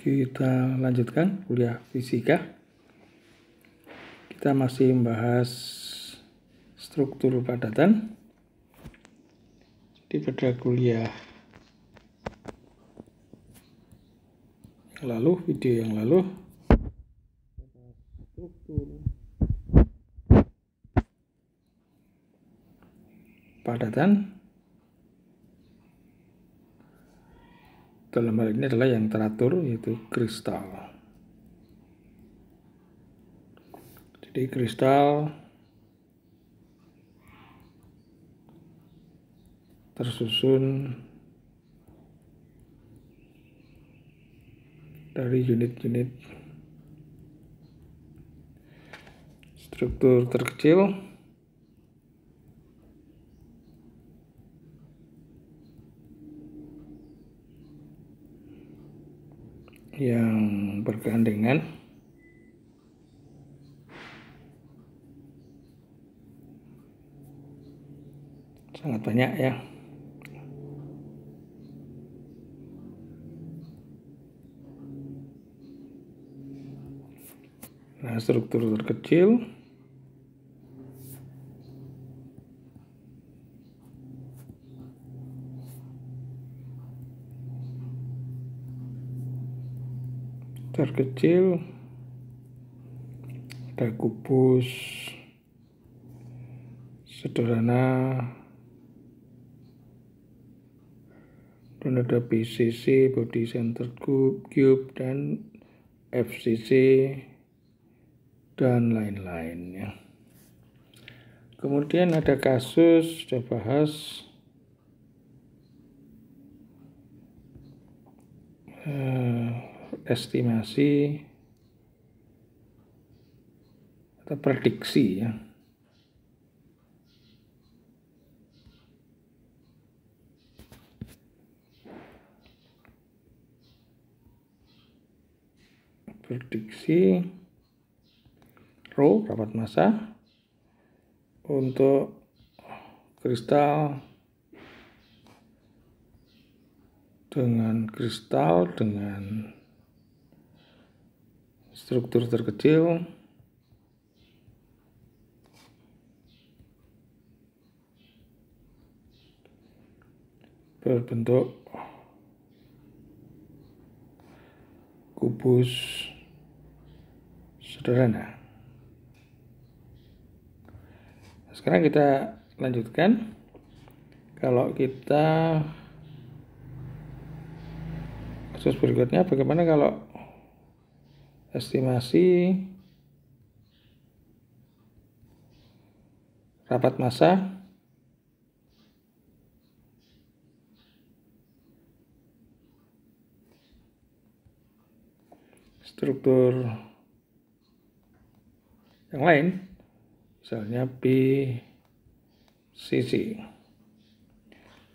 Kita lanjutkan kuliah fisika. Kita masih membahas struktur padatan. Jadi pada kuliah yang lalu, video yang lalu, struktur padatan dalam hal ini adalah yang teratur, yaitu kristal. Jadi kristal tersusun dari unit-unit struktur terkecil yang bergandengan sangat banyak ya. Nah, struktur terkecil ada kubus sederhana, dan ada BCC body center cube dan FCC dan lain-lainnya. Kemudian ada kasus, sudah bahas estimasi atau prediksi ya. Prediksi rho, rapat massa untuk kristal dengan struktur terkecil berbentuk kubus sederhana. Sekarang kita lanjutkan. Kalau kita kasus berikutnya, bagaimana kalau estimasi rapat massa struktur yang lain, misalnya BCC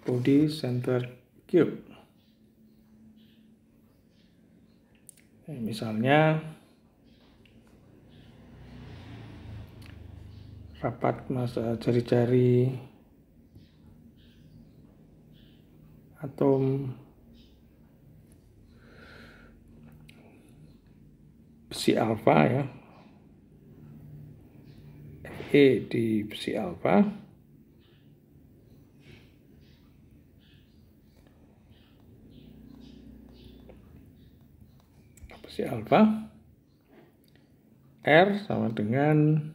body center cube. Misalnya rapat massa jari-jari atom besi alfa ya, Fe di besi alfa, R sama dengan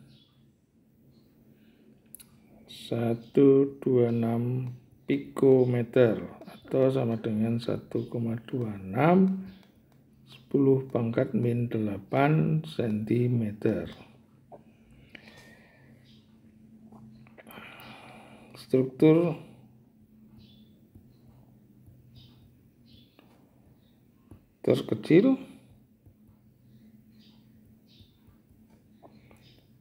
126 pikometer atau sama dengan 1,26 10⁻⁸ cm. Struktur terkecil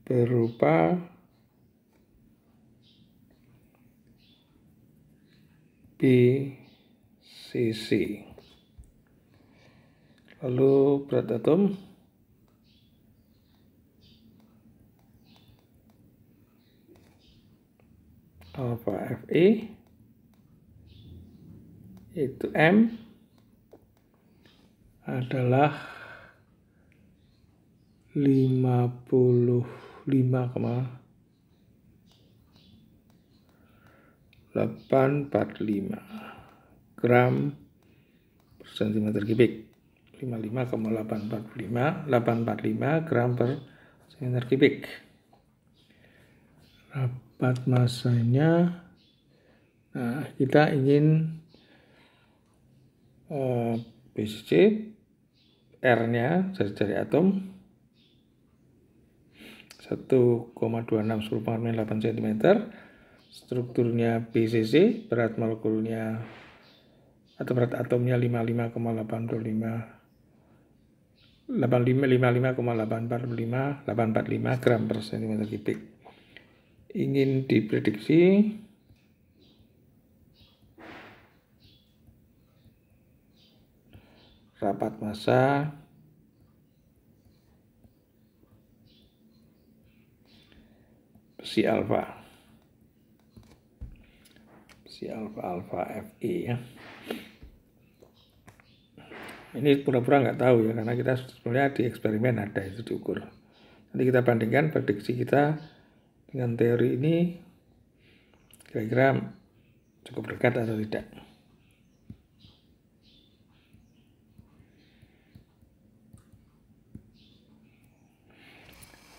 berupa BCC. Lalu berat atom alfa Fe yaitu M adalah 55,845 gram per centimeter kubik. 55,845 gram per centimeter kubik. Rapat masanya, nah kita ingin BCC R-nya jari-jari atom 1,2610⁸ cm, strukturnya BCC, berat molekulnya atau berat atomnya 55,845 gram per cm kubik. Ingin diprediksi rapat massa besi alfa Fe ya. Ini pura-pura nggak tahu ya, karena kita sebenarnya di eksperimen ada itu diukur. Nanti kita bandingkan prediksi kita dengan teori ini, kira-kira cukup dekat atau tidak.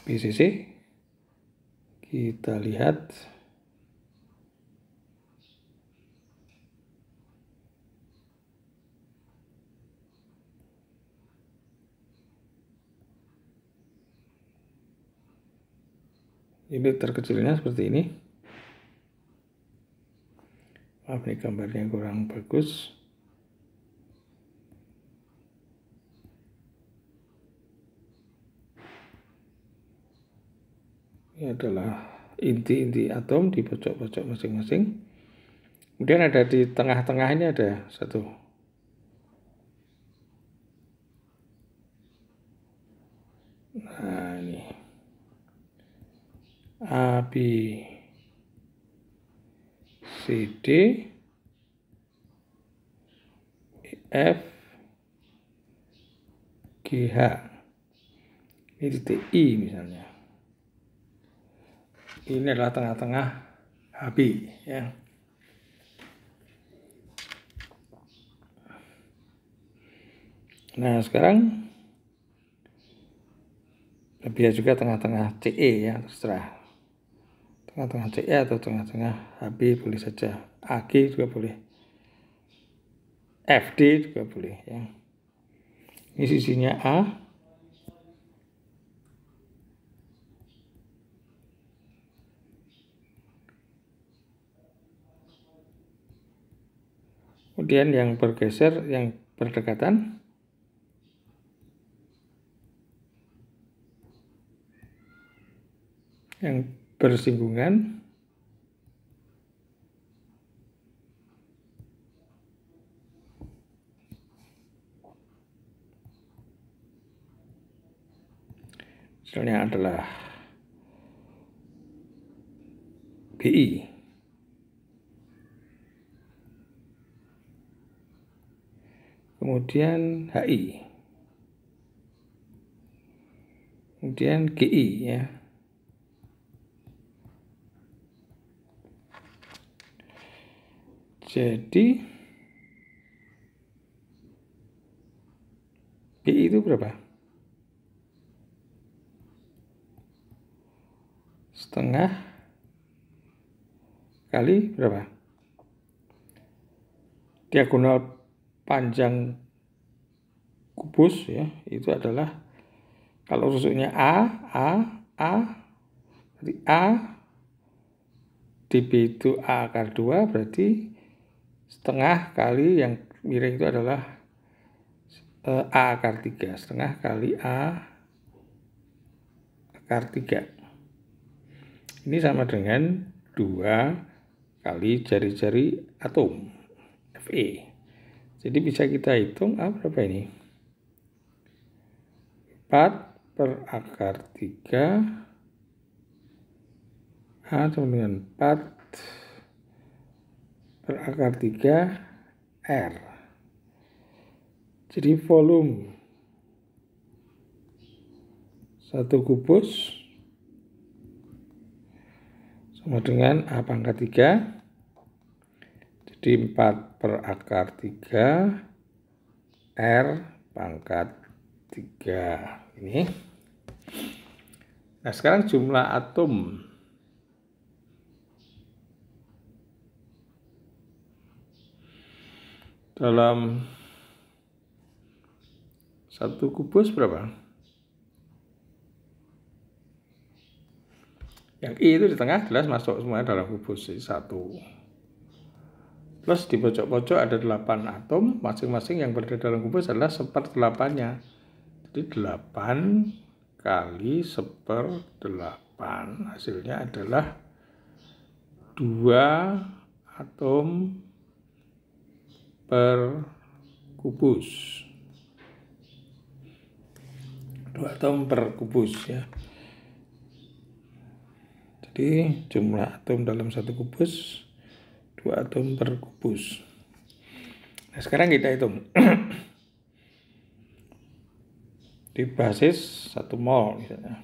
BCC kita lihat ini terkecilnya seperti ini. Maaf, ini gambarnya kurang bagus. Ini adalah inti-inti atom di pojok-pojok masing-masing. Kemudian ada di tengah-tengah ini ada satu. Nah, ini A, B, C, D, E, F, G, H. Ini titik I misalnya. Ini adalah tengah-tengah HB ya. Nah, sekarang lebih juga tengah-tengah CE ya, terserah. Tengah-tengah CE atau tengah-tengah HB boleh saja. AG juga boleh. FD juga boleh ya. Ini sisinya A. Kemudian yang bergeser, yang berdekatan, yang bersinggungan, misalnya adalah BI. Kemudian HI. Kemudian GI ya. Jadi BI itu berapa? Setengah kali berapa? Diagonal panjang kubus ya, itu adalah kalau rusuknya berarti A dB itu A akar 2, berarti setengah kali yang miring itu adalah A akar 3, setengah kali A akar 3. Ini sama dengan 2 kali jari-jari atom Fe. Jadi bisa kita hitung A berapa ini? 4 per akar 3 A sama dengan 4 per akar 3 R. Jadi volume 1 kubus sama dengan A pangkat 3. Jadi 4 per akar 3 R pangkat 3. Ini. Nah, sekarang jumlah atom dalam 1 kubus berapa? Yang I itu di tengah jelas masuk semua dalam kubus 1. Plus di pojok-pojok ada 8 atom, masing-masing yang berada dalam kubus adalah 1/8-nya. Jadi 8 kali 1/8. Hasilnya adalah 2 atom per kubus. 2 atom per kubus ya. Jadi jumlah atom dalam 1 kubus 2 atom per kubus. Nah, sekarang kita hitung. Di basis 1 mol misalnya.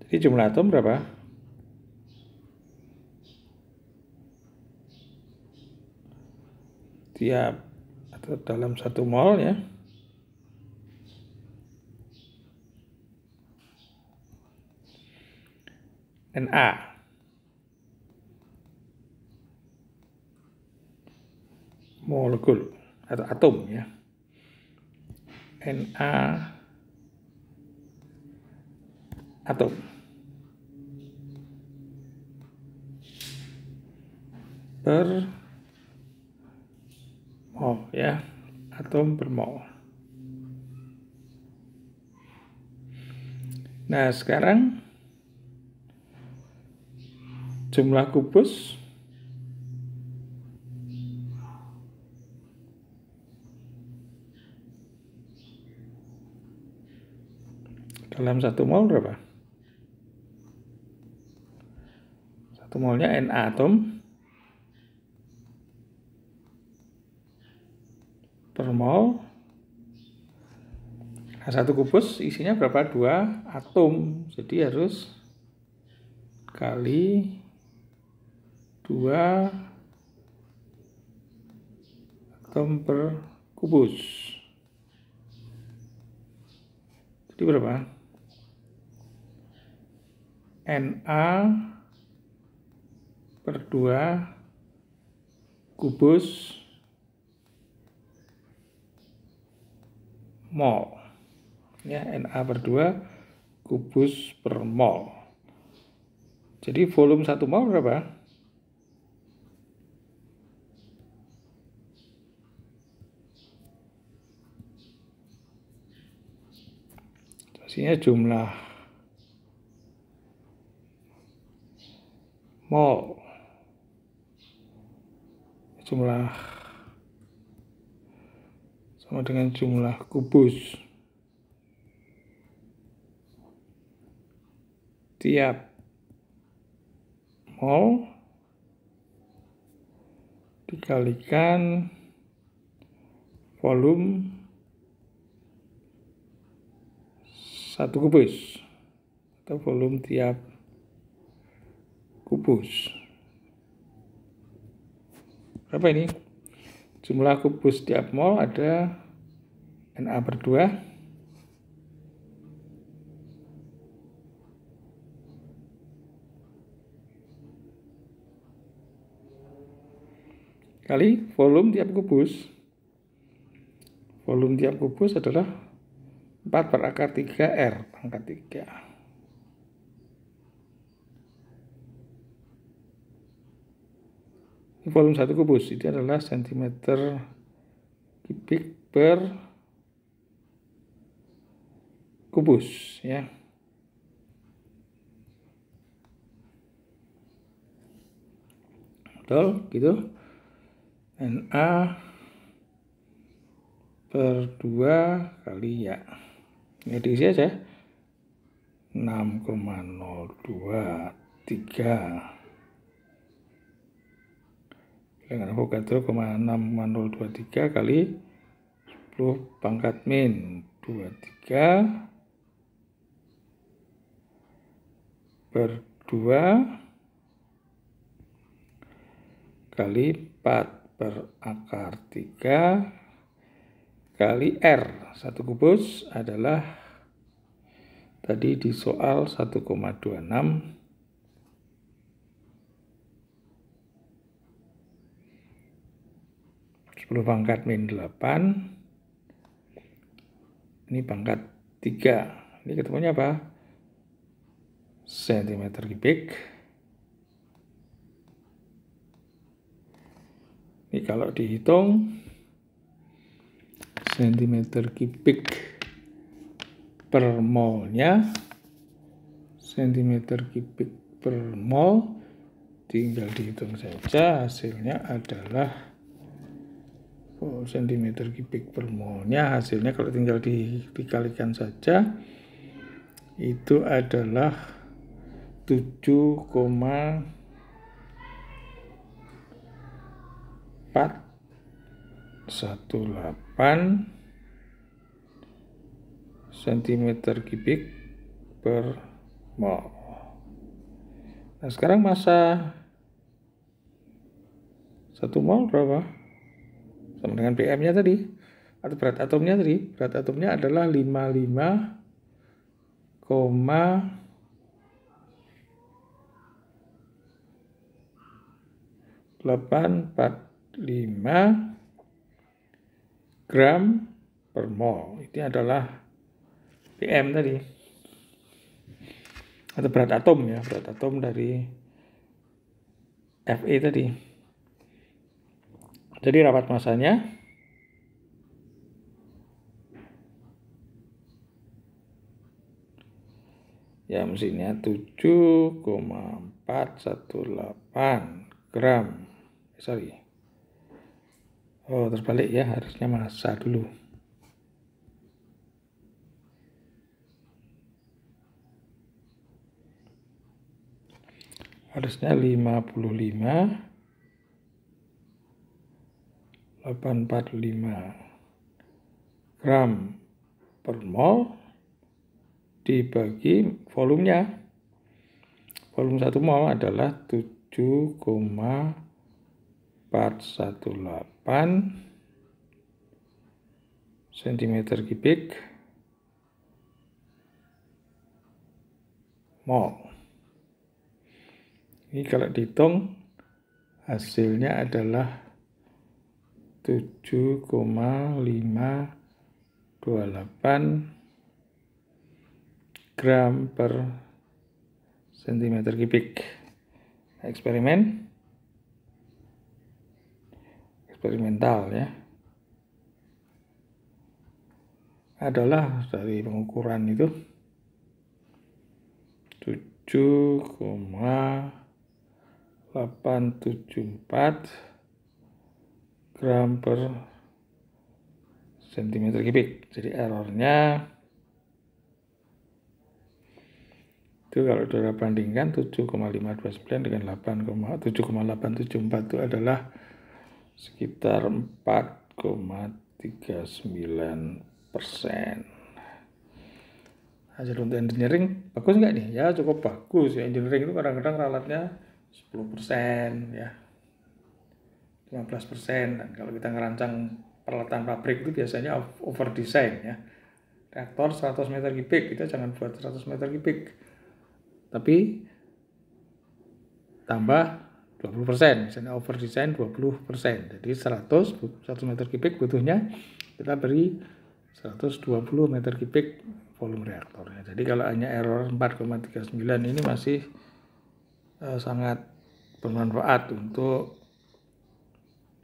Jadi jumlah atom berapa? Tiap atau dalam 1 mol ya. Na molekul atau atom ya. Na atom per mol ya, atom per mol. Nah, sekarang jumlah kubus dalam 1 mol berapa? 1 molnya Na atom per mol. Nah, 1 kubus isinya berapa? 2 atom. Jadi harus kali 2 atom per kubus. Jadi berapa? Na per 2 kubus mol. Ya, Na per 2 kubus per mol. Jadi volume 1 mol berapa? Hasilnya jumlah mol, jumlah sama dengan jumlah kubus tiap mol dikalikan volume 1 kubus atau volume tiap kubus. Berapa ini? Jumlah kubus tiap mol ada Na per 2 kali volume tiap kubus. Volume tiap kubus adalah 4 per akar 3 R pangkat 3. Volume 1 kubus itu adalah sentimeter kubik per kubus ya. Betul gitu. Na per 2 kali ya. Ini diisi aja 6,023 Bilangan Avogadro 6,023 kali 10 pangkat min 23 per 2 kali 4 per akar 3 kali R. 1 kubus adalah tadi di soal 1,26 10 pangkat min 8. Ini pangkat 3. Ini ketemunya apa? Sentimeter kubik. Ini kalau dihitung sentimeter kubik per molnya, sentimeter kubik per mol, tinggal dihitung saja, hasilnya adalah sentimeter kubik per molnya, hasilnya kalau tinggal dikalikan saja itu adalah 7,418 sentimeter kubik per mol. Nah, sekarang massa 1 mol berapa? Sama dengan PM-nya tadi, atau berat atomnya tadi. Berat atomnya adalah 55,845 gram per mol. Ini adalah PM tadi. Atau berat atom ya, berat atom dari Fe tadi. Jadi rapat massanya ya mesinnya 7,418 gram. Terbalik ya, harusnya massa dulu. Harusnya 55,845 gram per mol dibagi volumenya. Volume 1 mol adalah 7,418 sentimeter kubik mol. Ini kalau dihitung hasilnya adalah 7,528 gram per sentimeter kubik. Eksperimental ya, adalah dari pengukuran itu 7,874 gram per sentimeter kubik. Jadi errornya itu kalau saudara bandingkan 7,529 dengan 7,874 itu adalah sekitar 4,39%. Hasil untuk engineering bagus nggak nih? Ya cukup bagus ya. Engineering itu kadang-kadang ralatnya 10% ya, 15%. Dan kalau kita ngerancang peralatan pabrik itu biasanya over design ya. Reaktor 100 meter kubik, kita jangan buat 100 meter kubik, tapi tambah 20%, misalnya over design 20%. Jadi 100 meter kubik butuhnya, kita beri 120 meter kubik volume reaktornya. Jadi kalau hanya error 4,39 ini masih sangat bermanfaat untuk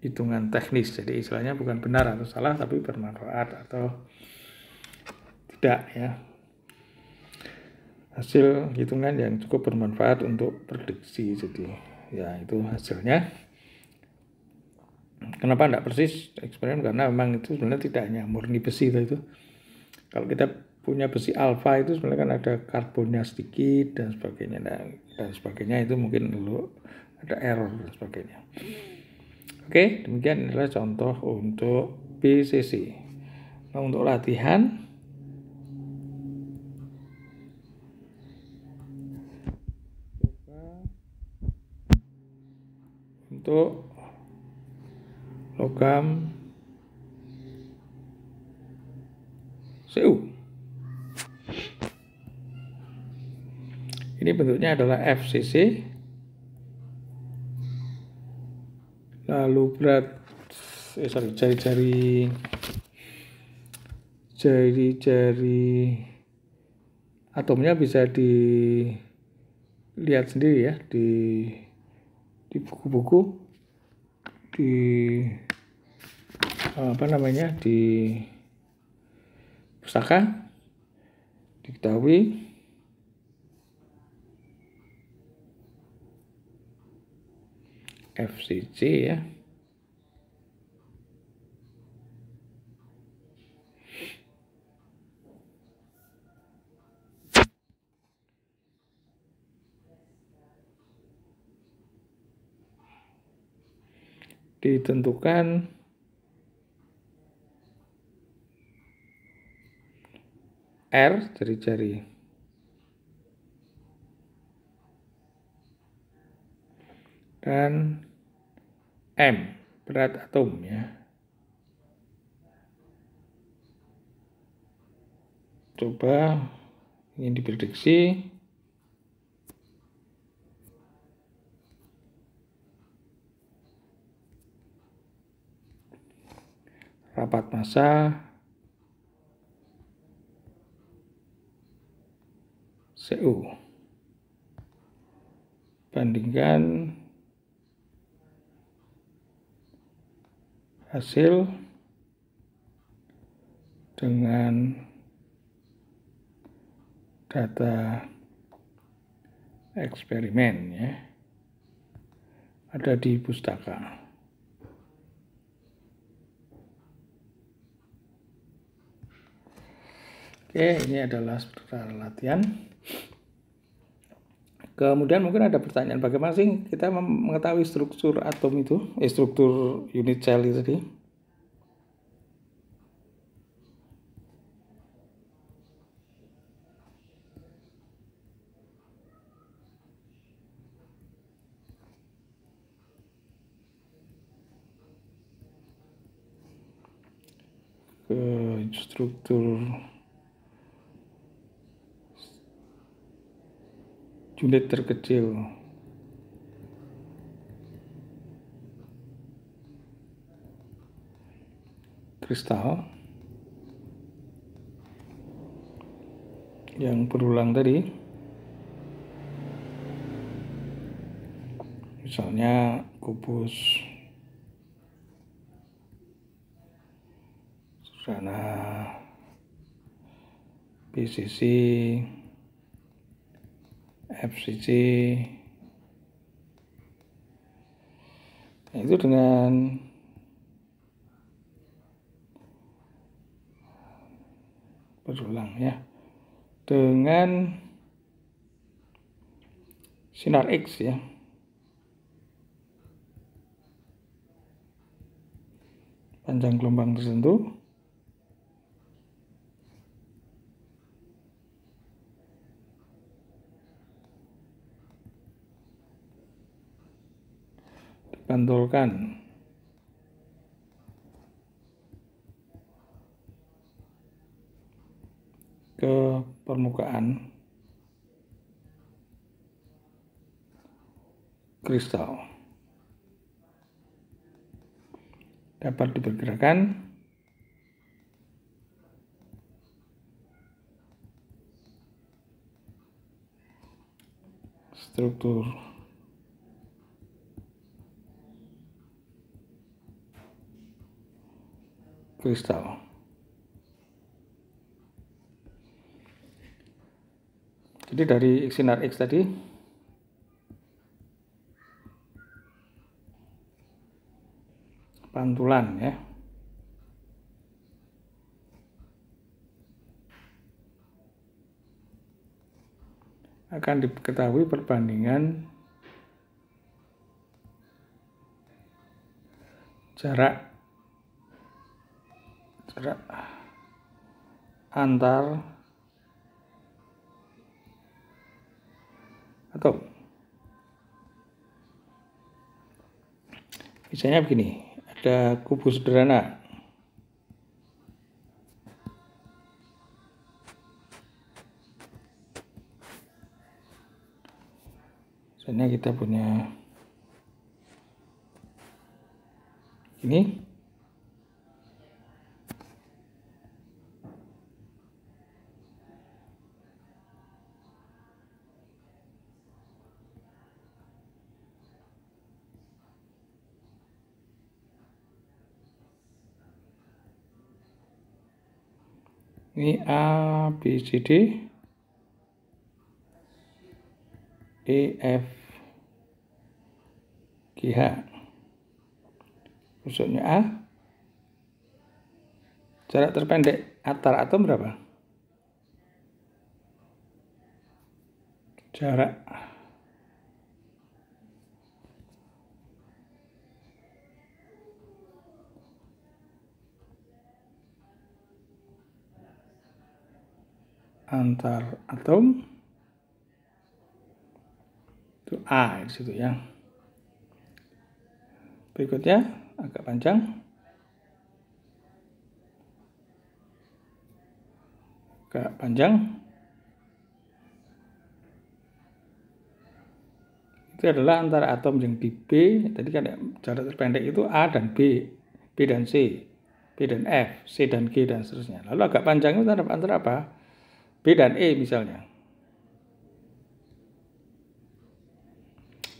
hitungan teknis. Jadi istilahnya bukan benar atau salah, tapi bermanfaat atau tidak ya. Hasil hitungan yang cukup bermanfaat untuk prediksi. Jadi ya itu hasilnya. Kenapa tidak persis eksperimen? Karena memang itu sebenarnya tidak hanya murni besi itu. Kalau kita punya besi alfa itu sebenarnya kan ada karbonnya sedikit dan sebagainya. Dan sebagainya itu mungkin dulu ada error dan sebagainya. Oke, demikian adalah contoh untuk BCC. Nah, untuk latihan untuk logam Cu. Ini bentuknya adalah FCC. Lalu berat jari-jari atomnya bisa dilihat sendiri ya di buku-buku, di di pustaka diketahui. FCC ya. Ditentukan R jari-jari dan M berat atom ya. Coba ingin diprediksi rapat massa Cu bandingkan hasil dengan data eksperimen ya, ada di pustaka. Oke, ini adalah struktur latihan. Kemudian mungkin ada pertanyaan, bagaimana sih kita mengetahui struktur atom itu, struktur unit cell itu tadi? Struktur unit terkecil kristal yang berulang tadi, misalnya kubus sana BCC, FCC. Nah, itu dengan berulang ya, dengan sinar X ya, panjang gelombang tertentu dipantulkan ke permukaan kristal, dapat diperkirakan struktur kristal. Jadi dari sinar X tadi pantulan ya, akan diketahui perbandingan jarak antar atom. Misalnya begini, ada kubus sederhana. Misalnya kita punya ini. Ini A, B, C, D, E, F, G, H. Maksudnya A. Jarak terpendek antar atom berapa? Jarak antar atom itu A di situ ya. Berikutnya agak panjang. Itu adalah antara atom yang di B. Tadi kan jarak terpendek itu A dan B, B dan C, B dan F, C dan G dan seterusnya. Lalu agak panjang itu antara apa? B dan E misalnya.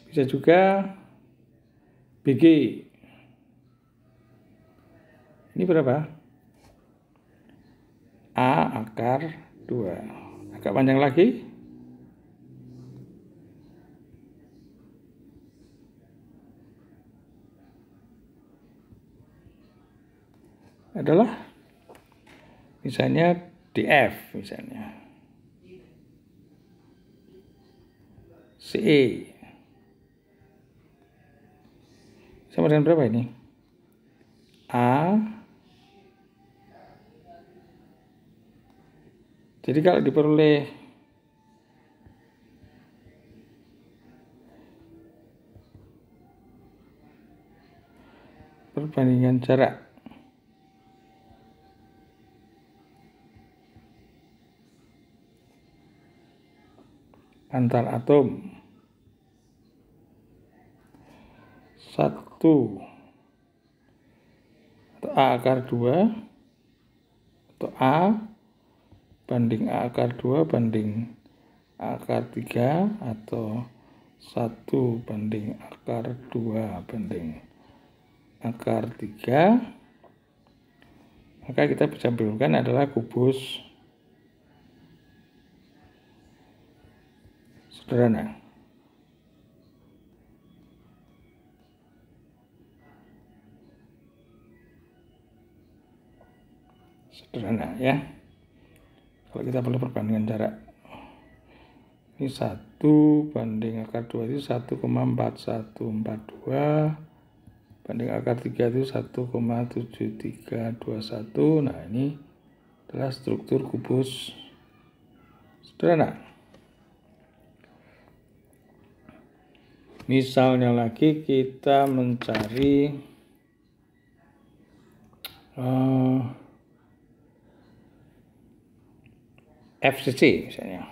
Bisa juga BG. Ini berapa? A akar 2. Agak panjang lagi. Adalah misalnya DF misalnya. CE. Sama dengan berapa ini? A. Jadi kalau diperoleh perbandingan jarak antar atom 1 atau A akar 2 atau A banding A akar 2 banding A akar 3 atau 1 banding akar 2 banding akar 3, maka kita bisa simpulkan adalah kubus sederhana. Sederhana ya. Kalau kita perlu perbandingan jarak. Ini 1 banding akar 2 itu 1,4142 banding akar 3 itu 1,7321. Nah, ini adalah struktur kubus sederhana. Misalnya lagi kita mencari FCC misalnya.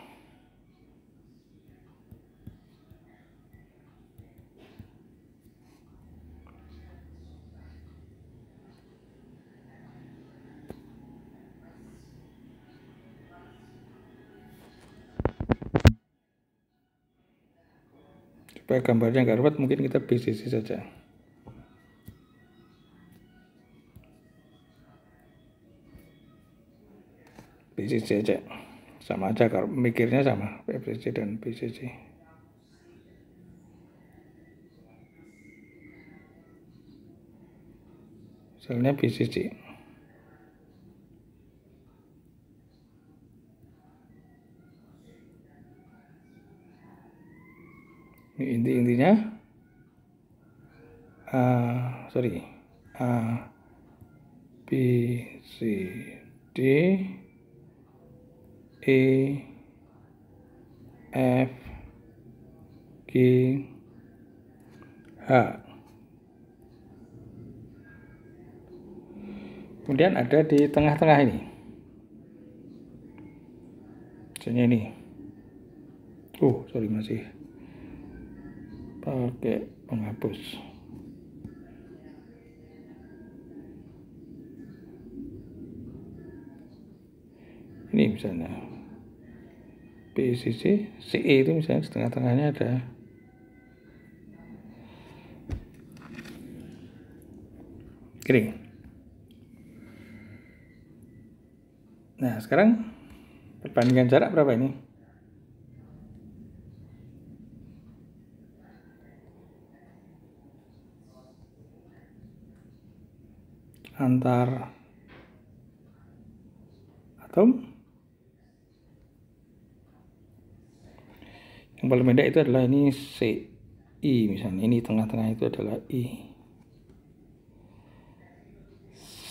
Supaya gambarnya nggak ruwet, mungkin kita BCC saja. BCC aja. Sama aja kalau mikirnya sama, FCC dan BCC. Misalnya BCC. Ini intinya A, B, C, D, E, F, G, H. Kemudian ada di tengah-tengah ini. Misalnya ini. Masih pakai penghapus. Ini misalnya PCC, CE itu misalnya di tengah-tengahnya ada. Kering. Nah, sekarang perbandingan jarak berapa ini? Antar atom. Yang paling pendek itu adalah ini CI misalnya. Ini tengah-tengah itu adalah I.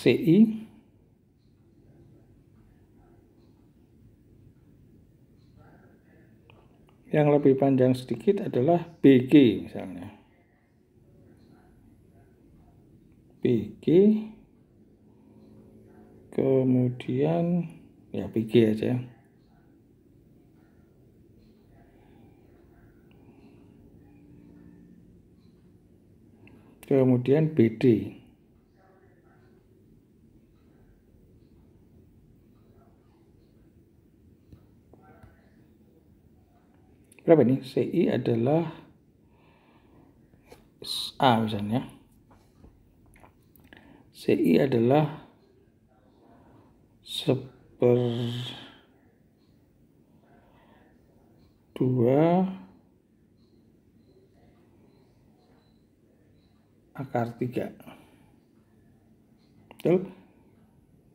CI. Yang lebih panjang sedikit adalah BG misalnya. BG. Kemudian ya BG aja. Kemudian BD. Berapa nih? CI adalah A misalnya. CI adalah 1/2 akar 3. Betul?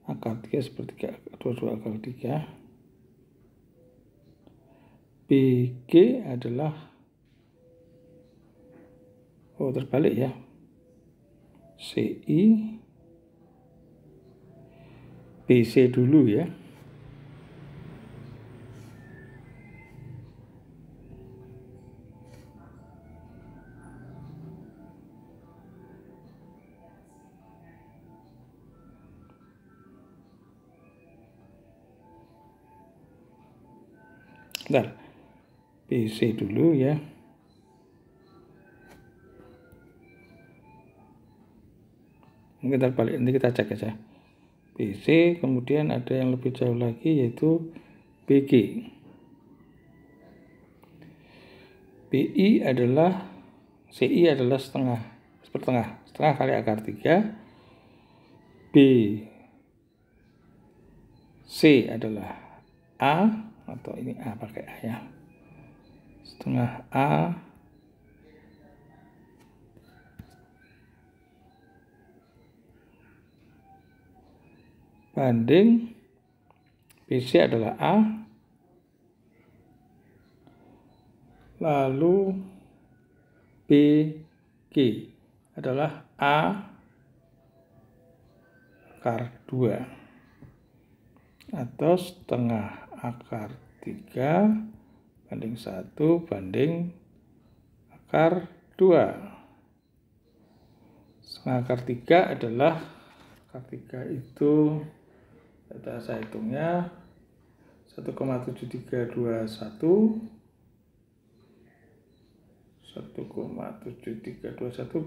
Akar 3 sepertiga, 2 akar 3. BG adalah terbalik ya. CI BC dulu ya. Bentar. BC dulu ya. Mungkin terbalik, nanti kita cek aja. BC, kemudian ada yang lebih jauh lagi yaitu BG. BI adalah CI adalah setengah kali akar 3. B C adalah A, atau ini A pakai A ya. Setengah A banding BC adalah A, lalu BG adalah A akar 2 atau setengah akar 3 banding 1 banding akar 2. Setengah akar 3 adalah akar 3 itu saya hitungnya 1,7321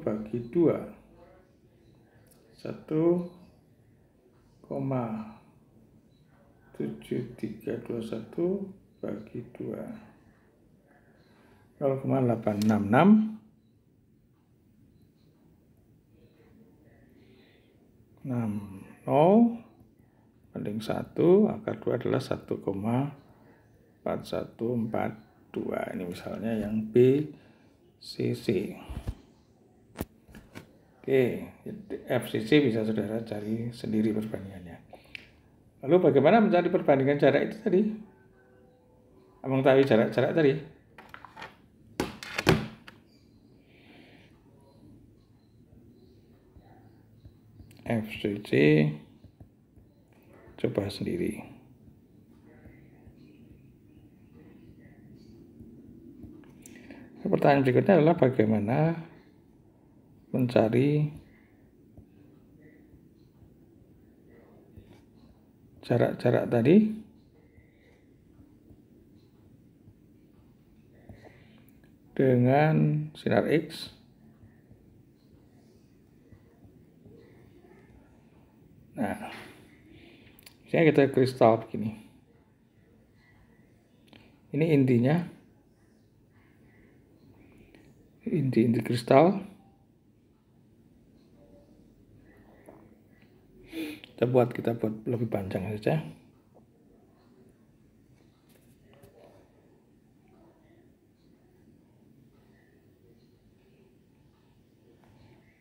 bagi 2 1,7321 bagi 2 0,866 60 banding 1 akar 2 adalah 1,4142. Ini misalnya yang BCC. Oke, FCC bisa saudara cari sendiri perbandingannya. Lalu bagaimana mencari perbandingan jarak itu tadi? Abang tahu jarak tadi? FCC, coba sendiri. Pertanyaan berikutnya adalah bagaimana mencari jarak-jarak tadi dengan sinar X. Nah, misalnya kita kristal begini. Ini intinya, inti kristal. Kita buat lebih panjang saja.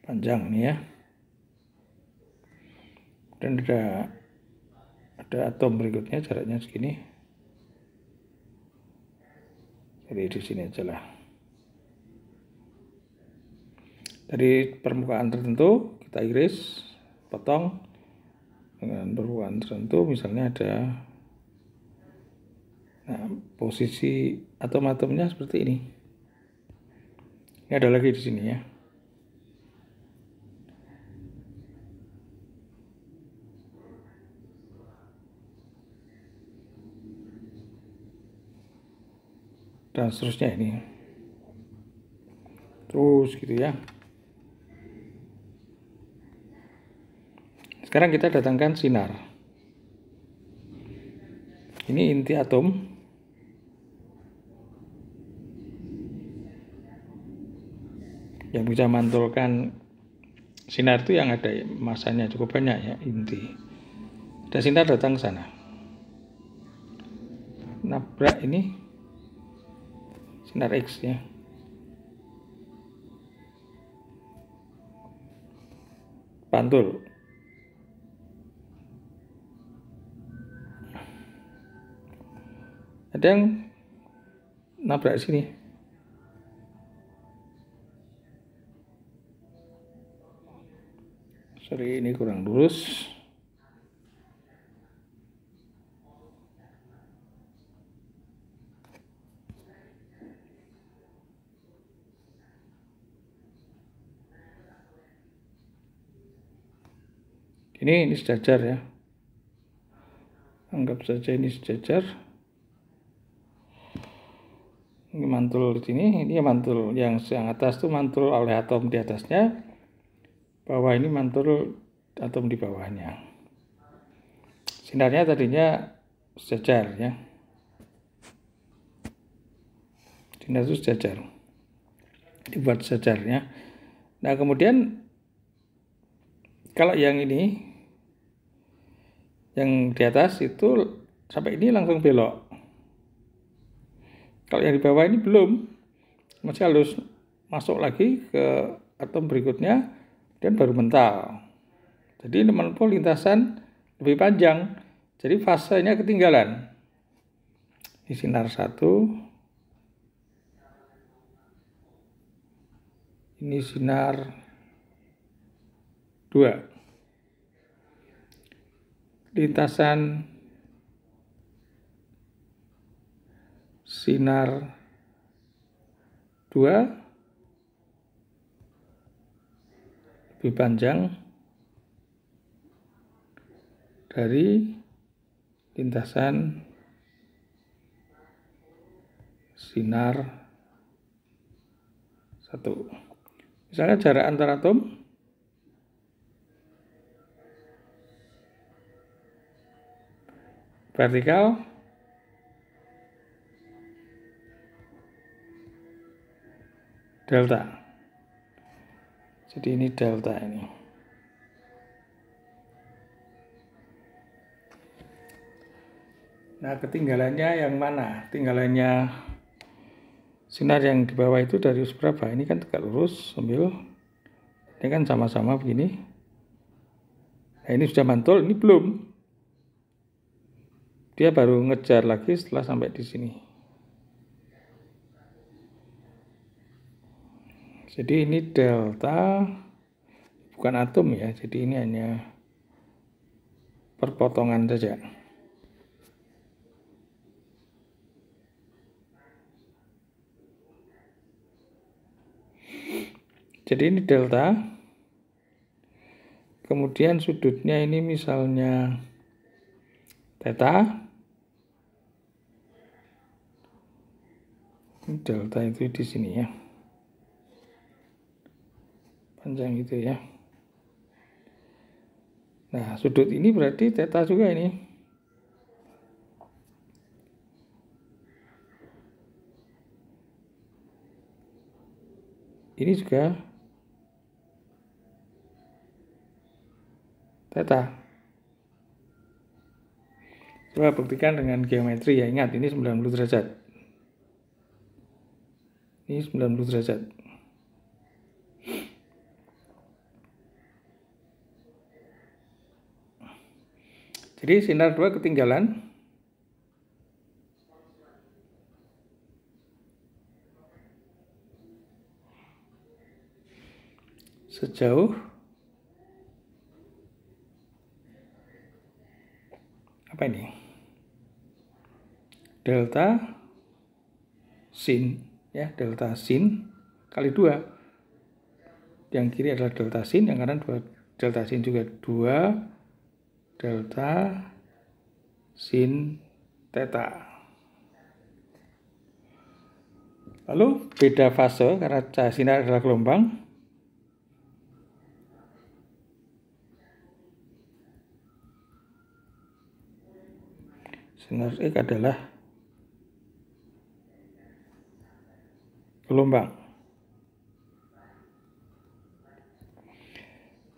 Panjang ini ya. Dan ada atom berikutnya, jaraknya segini. Jadi di sini aja lah. Dari permukaan tertentu kita iris, potong dengan permukaan tertentu, misalnya ada posisi atom-atomnya seperti ini. Ini ada lagi di sini ya. Dan seterusnya ini. Terus gitu ya. Sekarang kita datangkan sinar. Ini inti atom. Yang bisa mantulkan sinar itu yang ada masanya cukup banyak ya, inti. Dan sinar datang ke sana. Nabrak ini sinar X ya. Pantul. Ada yang nabrak sini. Sorry, ini kurang lurus. Ini sejajar ya. Anggap saja ini sejajar. Ini mantul di sini, ini mantul yang atas itu mantul oleh atom di atasnya, bawah ini mantul atom di bawahnya. Sinarnya tadinya sejajar ya. Sinar itu sejajar. Dibuat sejajarnya. Nah, kemudian kalau yang ini yang di atas itu sampai ini langsung belok. Kalau yang di bawah ini belum, masih harus masuk lagi ke atom berikutnya dan baru mental. Jadi menempuh lintasan lebih panjang, jadi fasenya ketinggalan. Ini sinar 1, ini sinar 2. Lintasan sinar 2 lebih panjang dari lintasan sinar 1. Misalnya jarak antar atom vertikal delta. Jadi ini delta ini. Nah, ketinggalannya yang mana? Ketinggalannya sinar yang di bawah itu dari berapa? Ini kan tegak lurus sambil ini kan sama-sama begini. Nah, ini sudah mantul, ini belum. Dia baru ngejar lagi setelah sampai di sini. Jadi ini delta, bukan atom ya, jadi ini hanya perpotongan saja. Jadi ini delta, kemudian sudutnya ini misalnya theta, delta itu di sini ya, panjang itu ya. Nah, sudut ini berarti theta juga ini. Ini juga theta. Coba buktikan dengan geometri ya, ingat ini 90 derajat. Ini 90 derajat. Jadi sinar 2 ketinggalan sejauh apa ini? Delta sin ya, delta sin kali 2. Yang kiri adalah delta sin, yang kanan 2 delta sin juga 2 delta sin theta. Lalu beda fase karena cahaya sinar adalah gelombang. Sinar X adalah gelombang.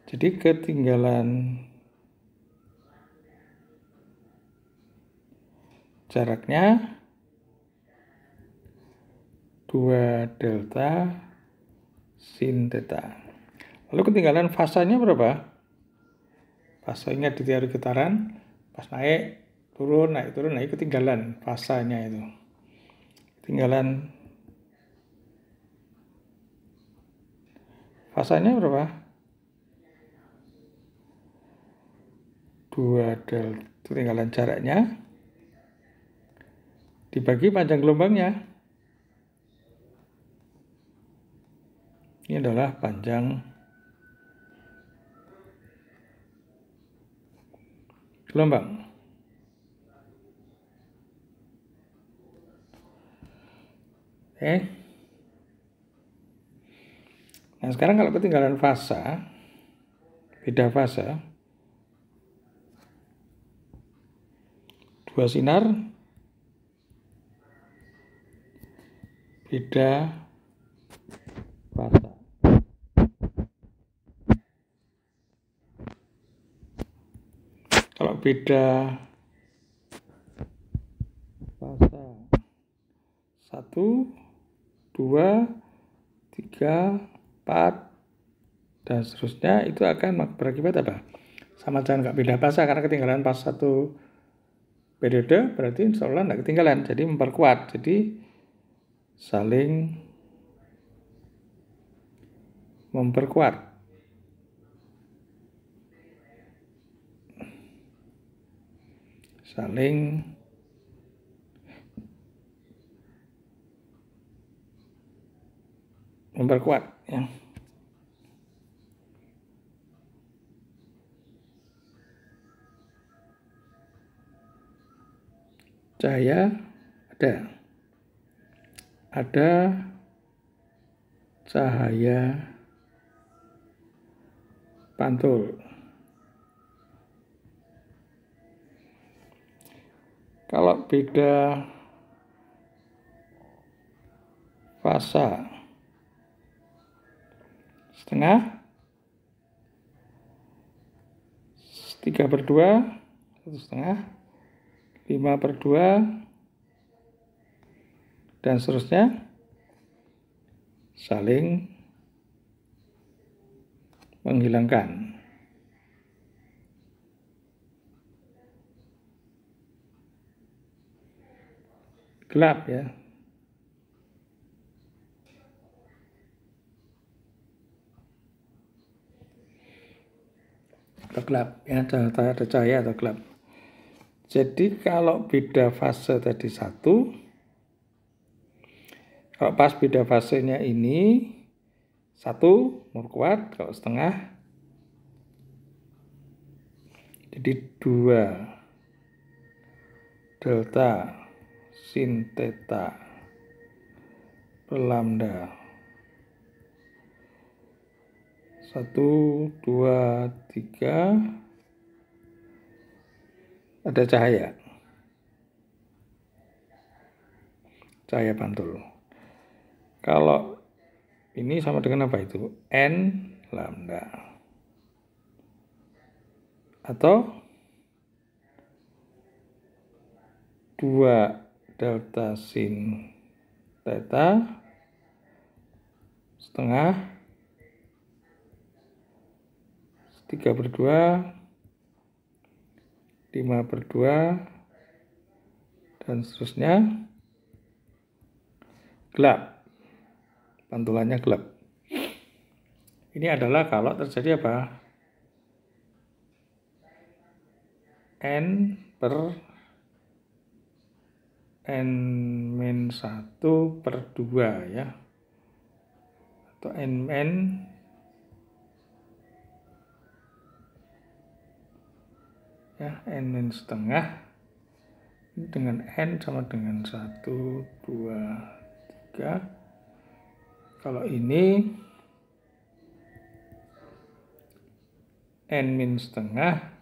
Jadi ketinggalan jaraknya 2 delta sin theta. Lalu ketinggalan fasanya berapa? Fase ingat di teori getaran, pas naik turun, nah itu ketinggalan fasanya itu. Ketinggalan fasanya berapa? 2 delta, ketinggalan jaraknya dibagi panjang gelombangnya. Ini adalah panjang gelombang. Oke. Nah, sekarang kalau ketinggalan fase, beda fase, 2 sinar, beda fase. Kalau beda fase 1, 2, 3, 4 dan seterusnya, itu akan berakibat apa? Sama jangan nggak beda fase, karena ketinggalan pas 1 periode berarti insya Allah nggak ketinggalan, jadi memperkuat, jadi saling memperkuat. Saling memperkuat ya. Cahaya ada cahaya pantul. Kalau beda fase setengah, 3/2, 1/2, 5/2, dan seterusnya, saling menghilangkan. Gelap ya. atau gelap ya, ada cahaya atau gelap. Jadi kalau beda fase tadi 1, kalau pas beda fasenya ini 1 nur kuat, kalau setengah jadi 2 delta sin theta per lambda. 1, 2, 3 ada cahaya pantul. Kalau ini sama dengan apa itu? N lambda. Atau 2 delta sin theta setengah 3/2, 5/2, dan seterusnya. Gelap, pantulannya gelap. Ini adalah kalau terjadi apa? N per N-1/2 ya, atau N ya, N setengah dengan N sama dengan 1, 2, 3. Kalau ini N setengah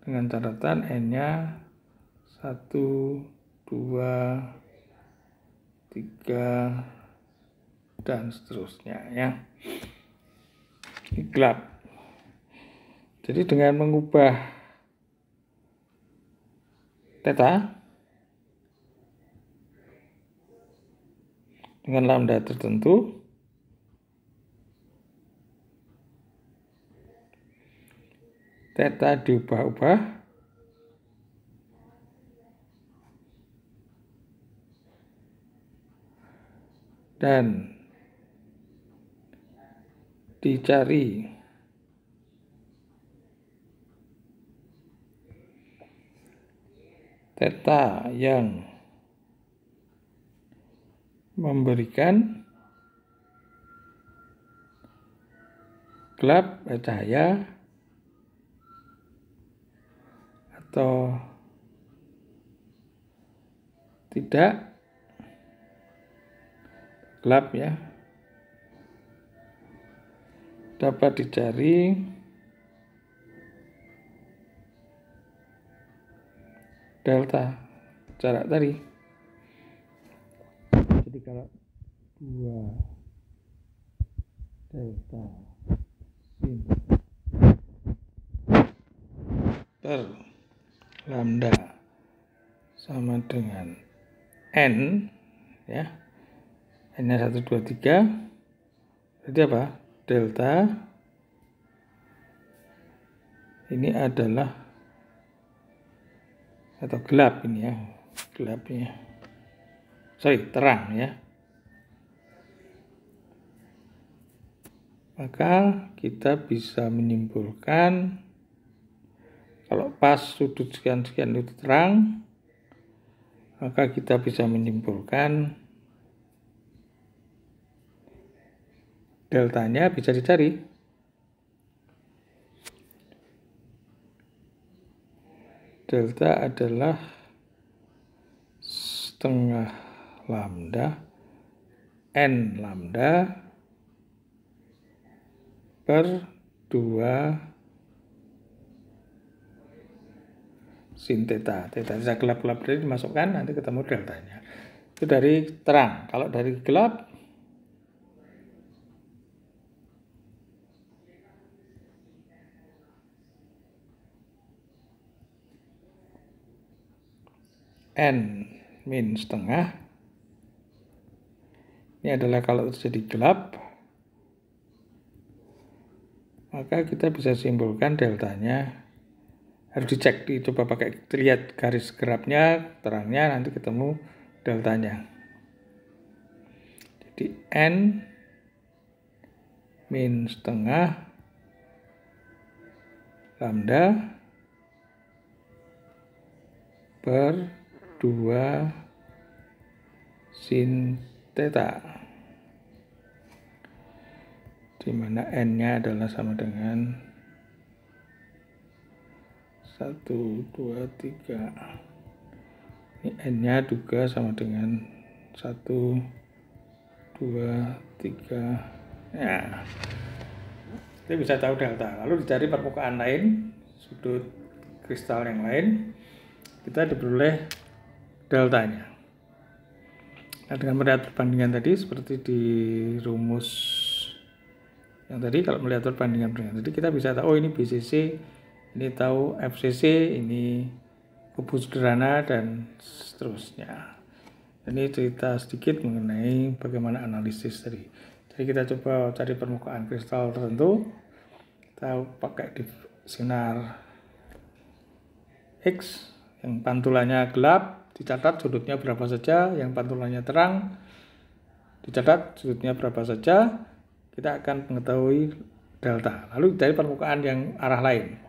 dengan catatan N-nya 1, 2, 3, dan seterusnya ya. Ini gelap. Jadi dengan mengubah theta dengan lambda tertentu, theta diubah-ubah dan dicari theta yang memberikan gelap cahaya atau tidak gelap ya, dapat dicari delta jarak tadi. Jadi kalau 2 delta sin per lambda sama dengan N ya, N-nya 1, 2, 3, jadi apa? Delta ini adalah atau gelap ini ya, gelapnya, terang ya. Maka kita bisa menyimpulkan kalau pas sudut sekian-sekian itu terang, maka kita bisa menyimpulkan deltanya bisa dicari. Delta adalah setengah lambda N lambda per 2 sin theta. Theta bisa gelap-gelap dari dimasukkan, nanti ketemu deltanya. Itu dari terang. Kalau dari gelap, N min setengah. Ini adalah kalau terjadi gelap, maka kita bisa simpulkan deltanya. Harus dicek, dicoba pakai, lihat garis geraknya, terangnya, nanti ketemu deltanya. Jadi N min setengah lambda per 2 sin theta, di mana n-nya adalah sama dengan 1, 2, 3. Ini n-nya juga sama dengan 1, 2, 3. Ya, kita bisa tahu delta. Lalu dicari permukaan lain, sudut kristal yang lain, kita diperoleh deltanya. Nah, dengan melihat perbandingan tadi seperti di rumus yang tadi, kalau melihat perbandingan tadi kita bisa tahu, oh ini BCC, ini tahu FCC, ini kubus sederhana, dan seterusnya. Ini cerita sedikit mengenai bagaimana analisis tadi. Jadi kita coba cari permukaan kristal tertentu, kita pakai di sinar X yang pantulannya gelap, dicatat sudutnya berapa saja, yang pantulannya terang, dicatat sudutnya berapa saja, kita akan mengetahui delta. Lalu dari permukaan yang arah lain,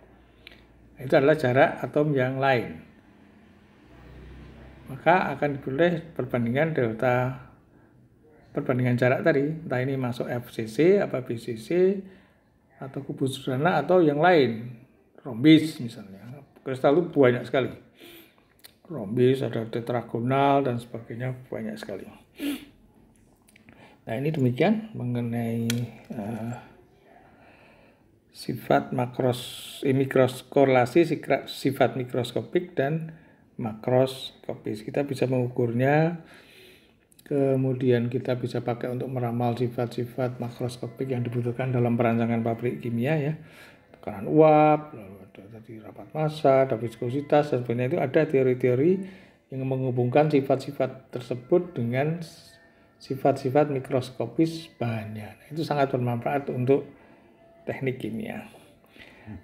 itu adalah jarak atom yang lain, maka akan diperoleh perbandingan delta, perbandingan jarak tadi, entah ini masuk FCC, apa BCC, atau kubus sederhana, atau yang lain, rombis misalnya. Kristal itu banyak sekali, rombis, ada tetragonal, dan sebagainya, banyak sekali. Nah, ini demikian mengenai sifat korelasi sifat mikroskopik dan makroskopis. Kita bisa mengukurnya, kemudian kita bisa pakai untuk meramal sifat-sifat makroskopik yang dibutuhkan dalam perancangan pabrik kimia, ya. Tekanan uap, lalu ada tadi rapat massa, ada viskositas, dan sebagainya. Itu ada teori-teori yang menghubungkan sifat-sifat tersebut dengan sifat-sifat mikroskopis bahannya. Nah, itu sangat bermanfaat untuk teknik kimia.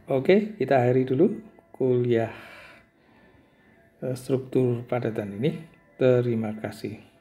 Oke, kita akhiri dulu kuliah struktur padatan ini. Terima kasih.